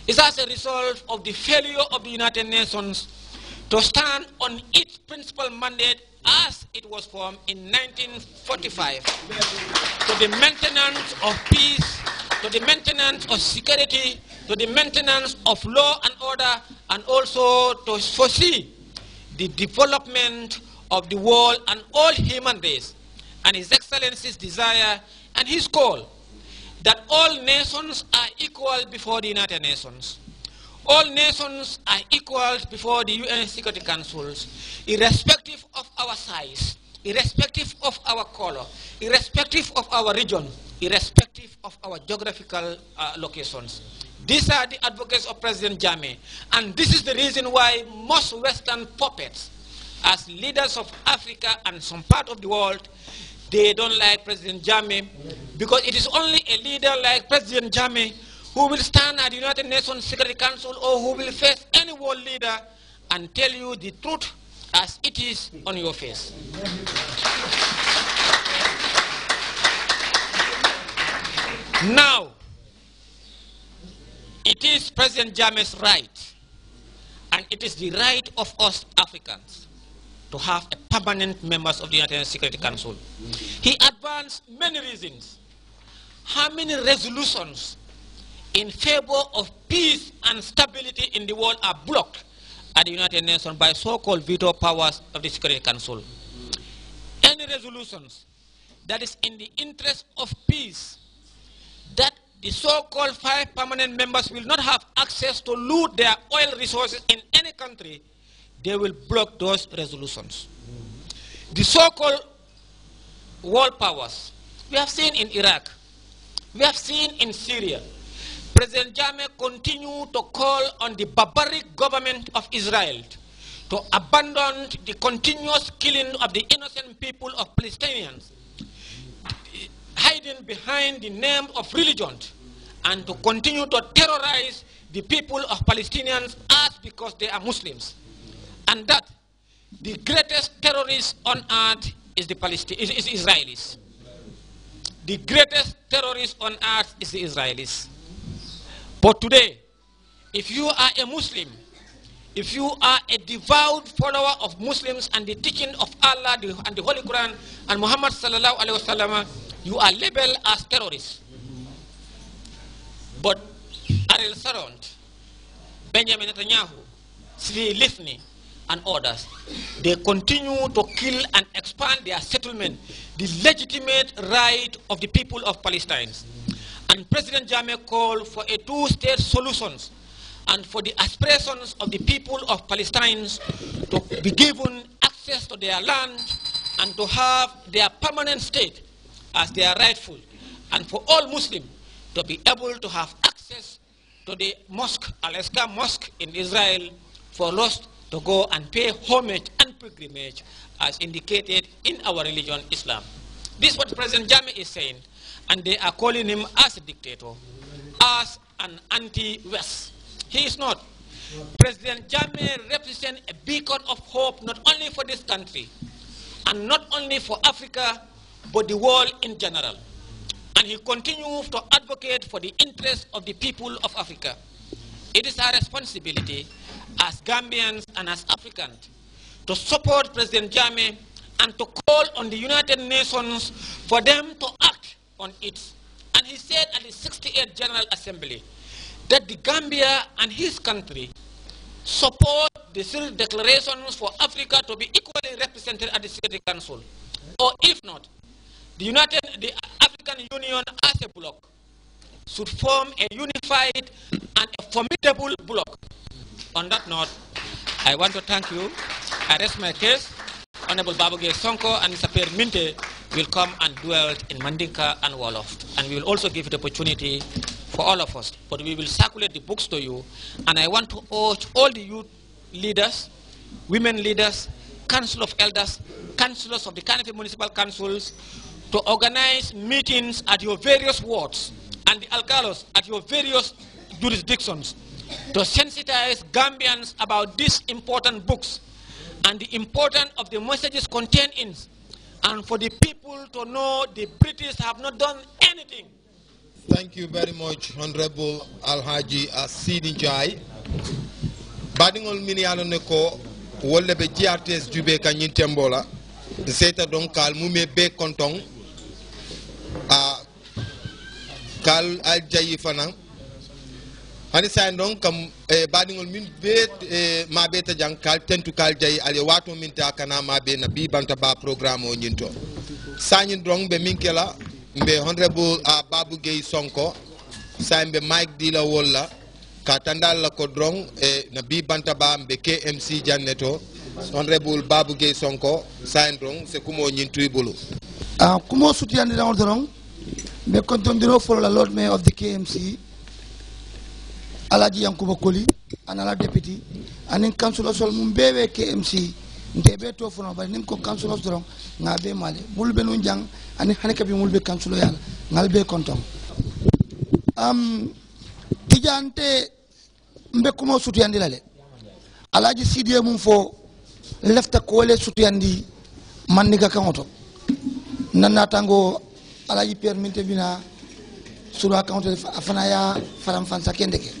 is as a result of the failure of the United Nations to stand on its principal mandate as it was formed in 1945 to the maintenance of peace, to the maintenance of security, to the maintenance of law and order, and also to foresee the development of the world and all human race, and His Excellency's desire and his call that all nations are equal before the United Nations. All nations are equal before the UN Security Councils, irrespective of our size, irrespective of our color, irrespective of our region, irrespective of our geographical locations. These are the advocates of President Jammeh, and this is the reason why most Western puppets, as leaders of Africa and some part of the world, they don't like President Jammeh, because it is only a leader like President Jammeh who will stand at the United Nations Security Council or who will face any world leader and tell you the truth as it is on your face. Now, it is President Jammeh's right, and it is the right of us Africans to have a permanent members of the United Nations Security Council. He advanced many reasons. How many resolutions in favor of peace and stability in the world are blocked at the United Nations by so-called veto powers of the Security Council? Any resolutions that is in the interest of peace, that the so-called 5 permanent members will not have access to loot their oil resources in any country, they will block those resolutions. The so-called world powers, we have seen in Iraq, we have seen in Syria. President Jammeh continued to call on the barbaric government of Israel to abandon the continuous killing of the innocent people of Palestinians, hiding behind the name of religion, and to continue to terrorize the people of Palestinians as because they are Muslims. And that the greatest terrorists on earth is the Israelis. The greatest terrorists on earth is the Israelis. But today, if you are a Muslim, if you are a devout follower of Muslims and the teaching of Allah and the Holy Quran and Muhammad sallallahu alaihi wasallam, you are labeled as terrorists. But Ariel Sharon, Benjamin Netanyahu, Sri Livni, and others, they continue to kill and expand their settlement, the legitimate right of the people of Palestine. And President Jammeh called for a 2-state solution and for the aspirations of the people of Palestine to be given access to their land and to have their permanent state as their rightful, and for all Muslims to be able to have access to the mosque, Al-Aqsa Mosque in Israel, for us to go and pay homage and pilgrimage as indicated in our religion, Islam. This is what President Jammeh is saying, and they are calling him as a dictator, as an anti-West. He is not. President Jammeh represents a beacon of hope not only for this country, and not only for Africa, but the world in general. And he continues to advocate for the interests of the people of Africa. It is our responsibility as Gambians and as Africans to support President Jammeh and to call on the United Nations for them to act on it. And he said at the 68th General Assembly that the Gambia and his country support the declarations for Africa to be equally represented at the Security Council. Or if not, the African Union as a bloc should form a unified and a formidable bloc. On that note, I want to thank you. I rest my case. Honorable Babage Sonko and Mr. Pierre Minte will come and dwell in Mandinka and Wolof. And we will also give the opportunity for all of us. But we will circulate the books to you. And I want to urge all the youth leaders, women leaders, council of elders, councillors of the Kanifi municipal councils to organize meetings at your various wards and the alcalos at your various jurisdictions to sensitize Gambians about these important books and the importance of the messages contained in, and for the people to know the British have not done anything Thank you very much, Honorable Alhaji Sidi Njai. Badingol miniano neko wolle be GRTS jube ka nyintembola. Seta donc kal mume be kontong a kal aljayi fana. Hani sa donc kam badingol min be ma be ta jang kal tentu kal jayi ale wato min ta kana ma be na bi banta ba programme o nyinto. Sanyin donc be minkela mbe Honorable Babu Gay Sonko saimbe Mike Dila Wolla ka tandal la ko drong na bi bantaba mbe KMC Janneto Honorable Babu Gay Sonko sain drong se kumo nyintui bulu kumo sutiande na drong be kontondiro for la Lord Mayor of the KMC Alaji Yankuba Koli anala deputy anin councilor sol mumbewe KMC ndebe to fono ba nim ko councilor drong ngabe male mulbe no jang ani haneka bi mulbe councilor yalla ngalbe kontom tijante mbe kumo sutiyandi lale alaji sidie mum fo lefta kole sutiyandi manniga kangoto nanna tango alaji perminte bina sura kangoto afana ya faram fansa kendeke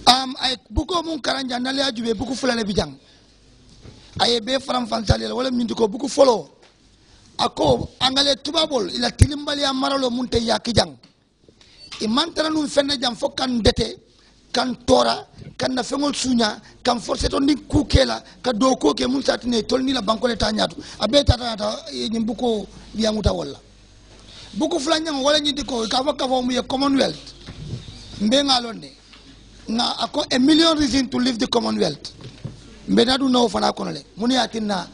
ay buko mun karanja nale ajube buku fulale bijang ay be faram fansa le wala min ko buku folo ako angale tubabol ila tilimbali amaralo munte yakijang imantara num fenna jam fo kan dete kan tora kan na fengol sunya kan force to ni kukela ka do ko ke mun satine tolni la bankole ta nyatu abe tata ta nyimbuko biamuta wala buku fulanya wala nyindi ko ka fa mu ye Commonwealth mbe ngalonde na ako a million reason to leave the Commonwealth mbe na du no fana konole muni atina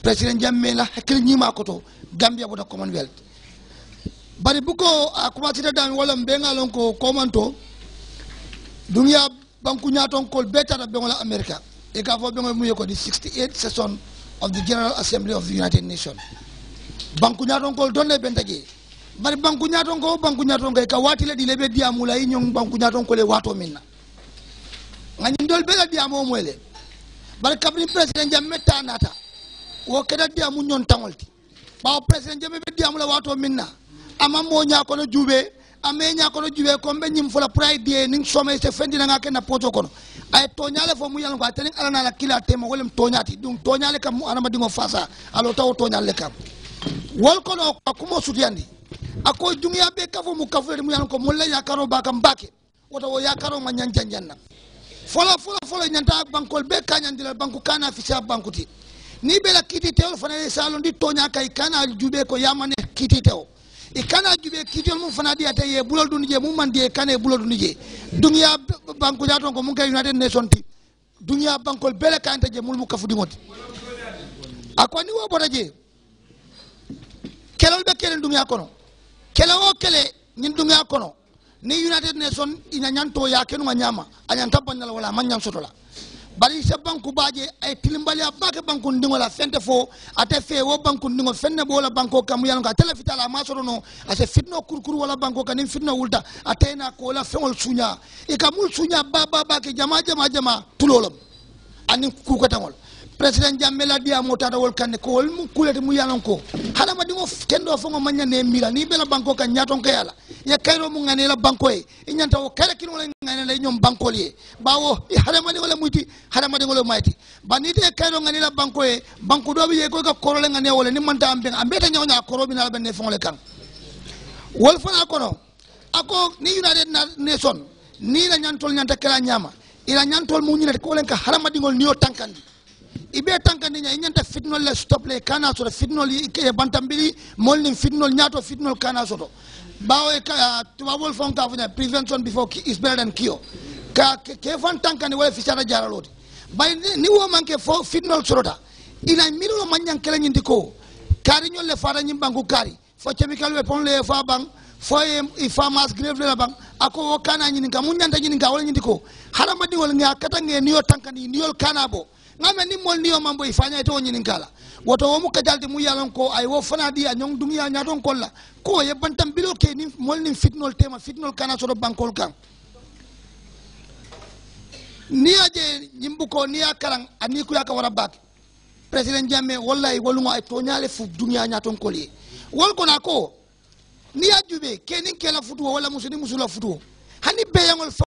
president jamme la hakil nyima koto Gambia boda Commonwealth bari buko akumatita dami wala mbenga lonko komanto dunya banku nyaton kol betata bengola America e ka fo bengo mu yeko di 68th session of the General Assembly of the United Nations banku nyaton kol donne bentaje bari banku nyaton ko ka wati le di lebe diamula yi nyong banku nyaton ko le wato minna ngani ndol bela diamo moyle bari kabri president jamme tanata wo keda diamu nyon tangolti ba president jamme be diamula wato minna ama mo nya ko no jube ame nya ko no jube ko be nyim fola pride ni some se fendi na ngake na poto kono ay to nyale fo mu yalla ko atene ala na la kila tema wolem to nyati dum to nyale kam mu anama dingo fasa alo taw to nyale kam wol ko no ko mo sutiyandi ako dunya be kafo mu kafo mu yalla ko mulla yakaro ba kam bake woto wo yakaro ma nyanja nyanna fola nyanta bankol be kanyandila banku kana fisa bankuti ni be la kiti teol fana salon di to nya kay kana jube ko yamane kiti teol ikana jube kitol mum fana di ataye bulol dun je mum man di kane bulol dun je dunya banku jaton ko mun kay United Nations ti dunya bankol bele kante je mul mu kafudi ngoti akoni wo boda je kelol be kelen dunya kono kelo o kele nin dunya kono ni United Nations ina nyanto ya kenu nyama anyanta bannal wala manyan sotola bari se banku baje ay tilimbali abake banku ndingola fente fo ate fe wo banku ndingo fenne bola banko kam yalla ka telefita la masoro no ase fitno kurkuru wala banko kan fitno wulta atena ko la fengol sunya e kamul sunya baba ke jama tulolom ani ku ko tangol president jammela dia motata wol kan ko wol mu kulete mu yalla ko hala ma dingo kendo fo ngo manya ne mila ni bela banko kan nyaton ko yalla ya kayro mu ngane la banko e nyanta o kala kin wala ngane la nyom banko li bawo hala ma wala muti hala ma dingo mayti banite kayro ngane la banko e banko do bi ko ka korole ngane wala ni manta ambe ambeta nyonya korobi na ben fo ngole kan wol fana kono ako ni United Nation ni la nyantol nyanta kala nyama ila nyantol mu nyine ko len ka hala ma dingo niyo tankandi ibe tankandi nya nyanta fitnol le stop le kana so fitnol ke bantambili molni fitnol nyato fitnol kana so bawo ka tubabol fon ka fanya prevention before is better than cure ka ke fan tankani wala fisara jaraloti bay ni wo manke fo fitnol sorota ina minulo manyan kala nyindi ko kari nyol le fara nyimbangu kari fo chemical weapon le fa bang fo e farmers grave le bang ako kana nyini ka munyanta nyini ka wala nyindi ko harama di wala nga kata nge niyo tankani niyo kana bo ngame ni mol niyo mambo ifanya to nyini kala woto wo mu kajalti mu yalon ko ay wo fana di anyong dunya nyaton kolla ko ye bantam bilo ke ni mol ni fitnol tema fitnol kana so do bankol kan ni aje nyimbu ko ni akaran ani ku yaka wara bak president jamme wallahi wolungo ay to nyaale fu dunya nyaton kolli wol ko na ko ni ya jube kenin kela futuo wala musuni musula futuo hani beyangol